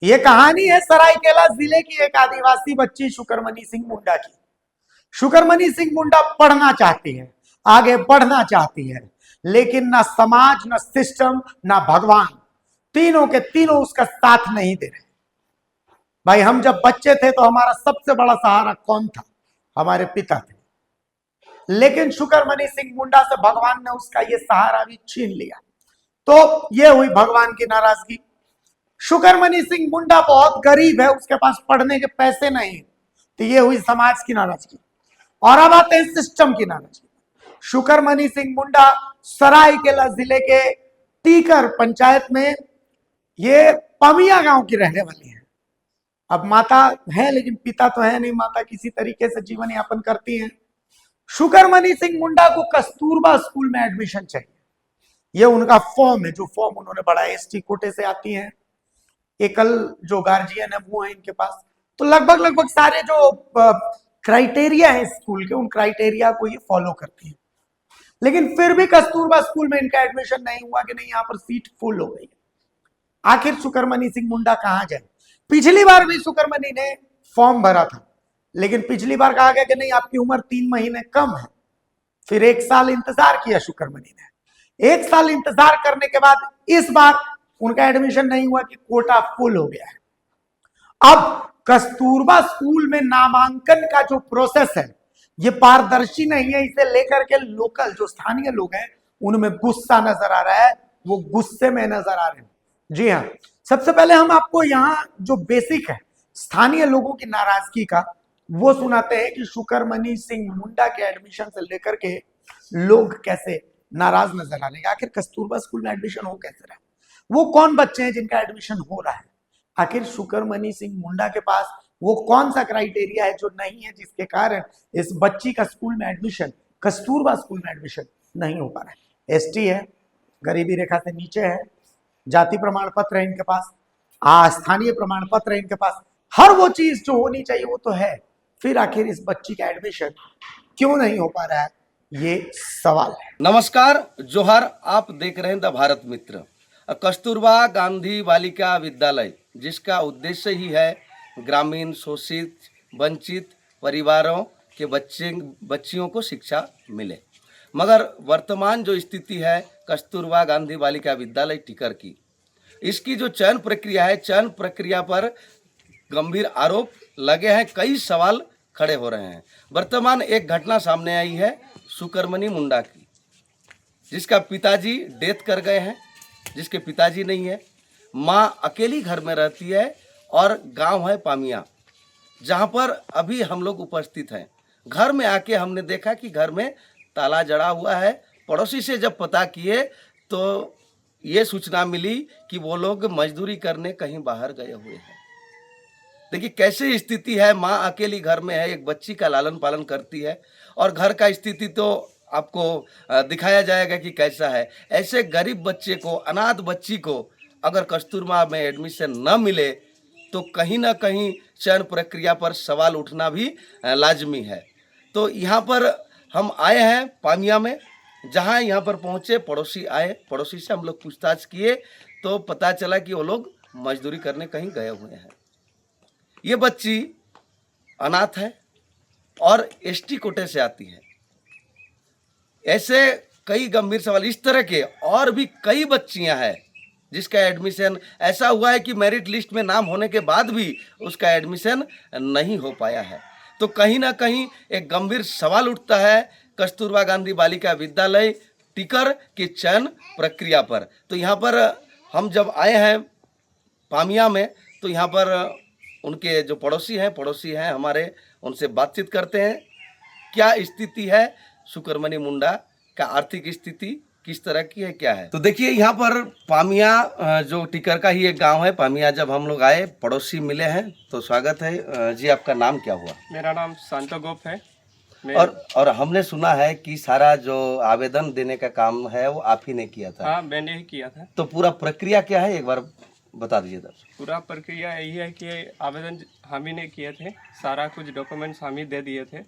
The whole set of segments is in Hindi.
ये कहानी है सरायकेला जिले की एक आदिवासी बच्ची शुक्रमणि सिंह मुंडा की। शुक्रमणि सिंह मुंडा पढ़ना चाहती है, आगे बढ़ना चाहती है, लेकिन ना समाज, ना सिस्टम, ना भगवान, तीनों के तीनों उसका साथ नहीं दे रहे। भाई, हम जब बच्चे थे तो हमारा सबसे बड़ा सहारा कौन था? हमारे पिता थे। लेकिन शुक्रमणि सिंह मुंडा से भगवान ने उसका ये सहारा भी छीन लिया। तो ये हुई भगवान की नाराजगी। शुक्रमणि सिंह मुंडा बहुत गरीब है, उसके पास पढ़ने के पैसे नहीं, तो ये हुई समाज की नाराजगी। और अब आते हैं सिस्टम की नाराजगी। शुक्रमणि सिंह मुंडा सरायकेला जिले के टीकर पंचायत में ये पमिया गांव की रहने वाली है। अब माता है लेकिन पिता तो है नहीं, माता किसी तरीके से जीवन यापन करती है। शुक्रमणि सिंह मुंडा को कस्तूरबा स्कूल में एडमिशन चाहिए। ये उनका फॉर्म है, जो फॉर्म उन्होंने भरा है। एसटी कोटे से आती है, एकल जो गार्जियन है वो है इनके पास। तो लगभग लगभग सारे जो क्राइटेरिया है स्कूल के, उन क्राइटेरिया को ये फॉलो करती है। लेकिन फिर भी कस्तूरबा स्कूल में इनका एडमिशन नहीं हुआ कि नहीं, यहां पर सीट फुल हो गई। आखिर शुक्रमणि सिंह मुंडा कहां जाए? पिछली बार भी शुक्रमणि ने फॉर्म भरा था, लेकिन पिछली बार कहा गया कि नहीं, आपकी उम्र 3 महीने कम है। फिर 1 साल इंतजार किया शुक्रमणि ने। 1 साल इंतजार करने के बाद इस बार उनका एडमिशन नहीं हुआ कि कोटा फुल हो गया है। अब कस्तूरबा स्कूल में नामांकन का जो प्रोसेस है ये पारदर्शी नहीं है। इसे लेकर के लोकल जो स्थानीय लोग हैं उनमें गुस्सा नजर आ रहा है, वो गुस्से में नजर आ रहे हैं। जी हाँ, सबसे पहले हम आपको यहाँ जो बेसिक है स्थानीय लोगों की नाराजगी का वो सुनाते हैं कि शुक्रमणि सिंह मुंडा के एडमिशन से लेकर के लोग कैसे नाराज नजर आ रहे हैं। आखिर कस्तूरबा स्कूल में एडमिशन हो कैसे रहा है? वो कौन बच्चे हैं जिनका एडमिशन हो रहा है? आखिर शुक्रमणि सिंह मुंडा के पास वो कौन सा क्राइटेरिया है जो नहीं है, जिसके कारण इस बच्ची का स्कूल में एडमिशन, कस्तूरबा स्कूल में एडमिशन नहीं हो पा रहा है? एसटी है, गरीबी रेखा से नीचे है, जाति प्रमाण पत्र है इनके पास, स्थानीय प्रमाण पत्र है इनके पास, हर वो चीज जो होनी चाहिए वो तो है। फिर आखिर इस बच्ची का एडमिशन क्यों नहीं हो पा रहा है, ये सवाल है। नमस्कार, जोहर। आप देख रहे हैं द भारत मित्र। कस्तूरबा गांधी बालिका विद्यालय, जिसका उद्देश्य ही है ग्रामीण शोषित वंचित परिवारों के बच्चियों को शिक्षा मिले। मगर वर्तमान जो स्थिति है कस्तूरबा गांधी बालिका विद्यालय टीकर की, इसकी जो चयन प्रक्रिया है, चयन प्रक्रिया पर गंभीर आरोप लगे हैं, कई सवाल खड़े हो रहे हैं। वर्तमान एक घटना सामने आई है शुक्रमणि मुंडा की, जिसका पिताजी डेथ कर गए हैं, जिसके पिताजी नहीं है, माँ अकेली घर में रहती है और गांव है पामिया, जहां पर अभी हम लोग उपस्थित हैं। घर में आके हमने देखा कि घर में ताला जड़ा हुआ है। पड़ोसी से जब पता किए तो ये सूचना मिली कि वो लोग मजदूरी करने कहीं बाहर गए हुए हैं। देखिए कैसी स्थिति है, माँ अकेली घर में है, एक बच्ची का लालन पालन करती है, और घर का स्थिति तो आपको दिखाया जाएगा कि कैसा है। ऐसे गरीब बच्चे को, अनाथ बच्ची को अगर कस्तूरबा में एडमिशन न मिले तो कहीं ना कहीं चयन प्रक्रिया पर सवाल उठना भी लाजमी है। तो यहाँ पर हम आए हैं पामिया में, जहाँ यहाँ पर पहुँचे पड़ोसी आए, पड़ोसी से हम लोग पूछताछ किए तो पता चला कि वो लोग मजदूरी करने कहीं गए हुए हैं। ये बच्ची अनाथ है और एसटी कोटे से आती है। ऐसे कई गंभीर सवाल, इस तरह के और भी कई बच्चियां हैं जिसका एडमिशन ऐसा हुआ है कि मेरिट लिस्ट में नाम होने के बाद भी उसका एडमिशन नहीं हो पाया है। तो कहीं ना कहीं एक गंभीर सवाल उठता है कस्तूरबा गांधी बालिका विद्यालय टीकर की चयन प्रक्रिया पर। तो यहाँ पर हम जब आए हैं पामिया में तो यहाँ पर उनके जो पड़ोसी हैं हमारे, उनसे बातचीत करते हैं। क्या स्थिति है शुक्रमणि मुंडा का, आर्थिक स्थिति किस तरह की है, क्या है। तो देखिए यहाँ पर पामिया जो टीकर का ही एक गांव है, पामिया जब हम लोग आए पड़ोसी मिले हैं तो स्वागत है जी। आपका नाम क्या हुआ? मेरा नाम शांतो गोप है। और हमने सुना है कि सारा जो आवेदन देने का काम है वो आप ही ने किया था। हाँ, मैंने ही किया था। तो पूरा प्रक्रिया क्या है एक बार बता दीजिए दर्शक। पूरा प्रक्रिया यही है कि आवेदन हम ही ने किए थे, सारा कुछ डॉक्यूमेंट्स हम ही दे दिए थे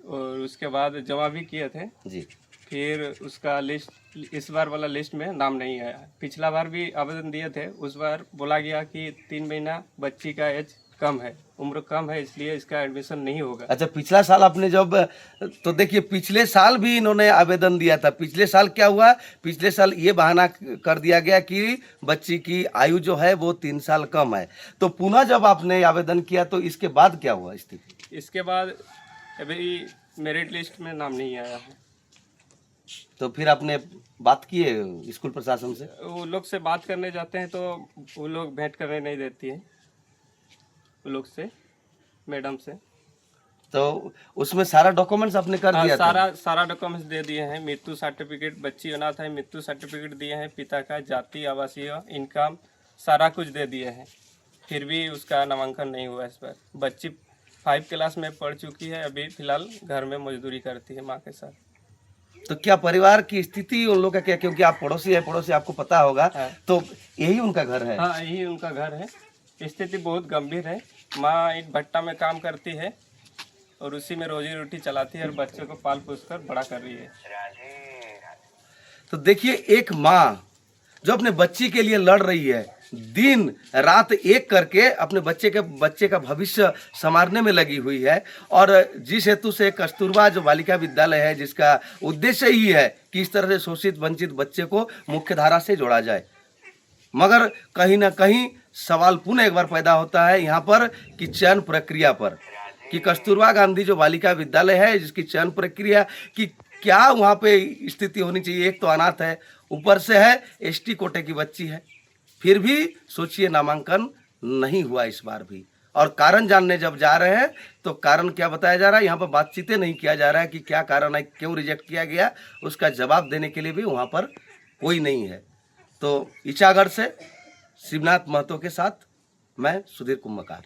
और उसके बाद जमा भी किए थे जी। फिर उसका लिस्ट इस बार वाला लिस्ट में नाम नहीं आया। पिछला बार भी आवेदन दिए थे, उस बार बोला गया कि 3 महीना बच्ची का एज कम है, उम्र कम है, इसलिए इसका एडमिशन नहीं होगा। अच्छा, पिछला साल आपने जब, तो देखिए पिछले साल भी इन्होंने आवेदन दिया था। पिछले साल क्या हुआ, पिछले साल ये बहाना कर दिया गया कि बच्ची की आयु जो है वो 3 साल कम है। तो पुनः जब आपने आवेदन किया तो इसके बाद क्या हुआ स्थिति? इसके बाद अभी मेरिट लिस्ट में नाम नहीं आया है। तो फिर आपने बात की है स्कूल प्रशासन से? वो लोग से बात करने जाते हैं तो वो लोग भेंट करने नहीं देती है, वो लोग से, मैडम से। तो उसमें सारा डॉक्यूमेंट्स आपने कर दिया था? सारा डॉक्यूमेंट्स दे दिए हैं। मृत्यु सर्टिफिकेट, बच्ची अनाथ है, मृत्यु सर्टिफिकेट दिए हैं, पिता का जाति, आवासीय, इनकम, सारा कुछ दे दिए हैं। फिर भी उसका नामांकन नहीं हुआ इस बार। बच्ची 5 क्लास में पढ़ चुकी है, अभी फिलहाल घर में मजदूरी करती है माँ के साथ। तो क्या परिवार की स्थिति उन लोग का क्या, क्योंकि आप पड़ोसी है, पड़ोसी आपको पता होगा, हाँ। तो यही उनका घर है? हाँ, यही उनका घर है। स्थिति बहुत गंभीर है। माँ ईंट भट्टा में काम करती है और उसी में रोजी रोटी चलाती है और बच्चों को पाल पोस कर बड़ा कर रही है। तो देखिए, एक माँ जो अपने बच्ची के लिए लड़ रही है, दिन रात एक करके अपने बच्चे का भविष्य संवारने में लगी हुई है, और जिस हेतु से कस्तूरबा जो बालिका विद्यालय है, जिसका उद्देश्य ही है कि इस तरह से शोषित वंचित बच्चे को मुख्य धारा से जोड़ा जाए, मगर कहीं ना कहीं सवाल पुनः एक बार पैदा होता है यहाँ पर कि चयन प्रक्रिया पर, कि कस्तूरबा गांधी जो बालिका विद्यालय है जिसकी चयन प्रक्रिया की क्या वहाँ पे स्थिति होनी चाहिए। एक तो अनाथ है, ऊपर से है एसटी कोटे की बच्ची है, फिर भी सोचिए नामांकन नहीं हुआ इस बार भी। और कारण जानने जब जा रहे हैं तो कारण क्या बताया जा रहा है, यहाँ पर बातचीतें नहीं किया जा रहा है कि क्या कारण है, क्यों रिजेक्ट किया गया, उसका जवाब देने के लिए भी वहाँ पर कोई नहीं है। तो ईचागढ़ से शिवनाथ महतो के साथ मैं सुधीर कुंभकार।